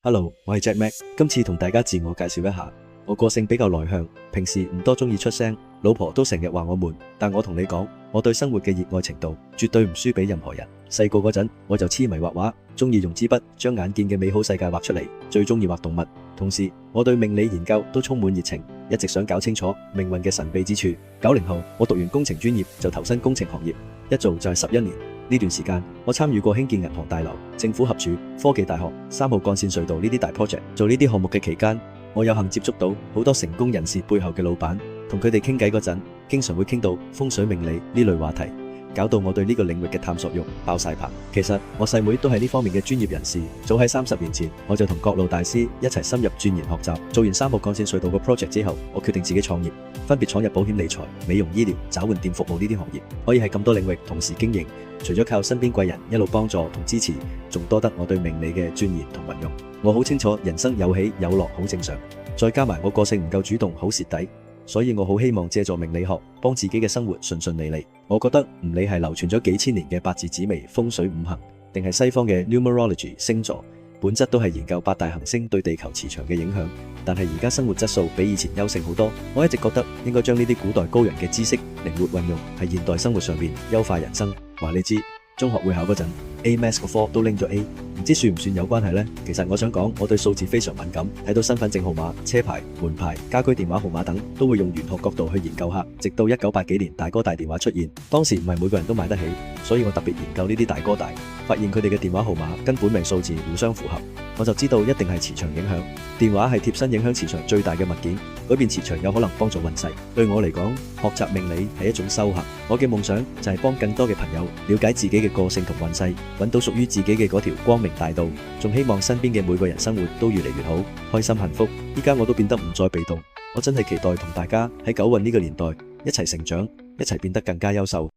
Hello，我係 Jack Mac，今次同大家自我介紹一下。我個性比較內向，平時唔多中意出聲，老婆都成日話我悶。但我同你講，我對生活嘅熱愛程度絕對唔輸俾任何人。細個嗰陣我就痴迷畫畫，中意用支筆將眼見嘅美好世界畫出嚟，最中意畫動物。同時，我對命理研究都充滿熱情，一直想搞清楚命運嘅神秘之處。90後，我讀完工程專業就投身工程行業，一做就係11年。呢段時間，我參與過興建銀行大樓、政府合署、科技大學、3號幹線隧道呢啲大 project。做呢啲項目嘅期間，我有幸接觸到好多成功人士背後嘅老闆，同佢哋傾偈嗰陣，經常會傾到風水命理呢類話題，搞到我對呢個領域嘅探索欲爆晒棚。其實我細妹都係呢方面嘅專業人士，早喺30年前，我就同各路大師一齊深入鑽研學習。做完3號幹線隧道個 project 之後，我決定自己創業，分別闖入保險理財、美容醫療、找換店服務呢啲行業，可以喺咁多領域同時經營。除咗靠身邊貴人一路幫助同支持，仲多得我對命理嘅鑽研同運用。我好清楚人生有起有落好正常，再加埋我個性唔夠主動，好蝕底，所以我好希望借助命理學幫自己嘅生活順順利利。我覺得唔理係流傳咗幾千年嘅八字紫微風水五行，定係西方嘅 numerology 星座，本質都係研究8大行星對地球磁場嘅影響。但係而家生活質素比以前優勝好多，我一直覺得應該將呢啲古代高人嘅知識靈活運用，喺現代生活上邊優化人生。話你知，中學會考嗰陣 A-Maths 個科都拎咗 A， 唔知算唔算有關係呢？其實我想講，我對數字非常敏感，睇到身份證號碼、車牌、門牌、家居電話號碼等，都會用玄學角度去研究下。直到1980幾年大哥大電話出現，當時唔係每個人都買得起，所以我特別研究呢啲大哥大，發現佢哋嘅電話號碼跟本命數字互相符合，我就知道一定係磁場影響。電話係貼身影響磁場最大嘅物件，改變磁場有可能幫助運勢。對我嚟講，學習命理係一種修行。我嘅夢想就係幫更多嘅朋友了解自己嘅個性同運勢，揾到屬於自己嘅嗰條光明大道。仲希望身邊嘅每個人生活都越嚟越好，開心幸福。依家我都變得唔再被動，我真係期待同大家喺九運呢個年代一齊成長，一齊變得更加優秀。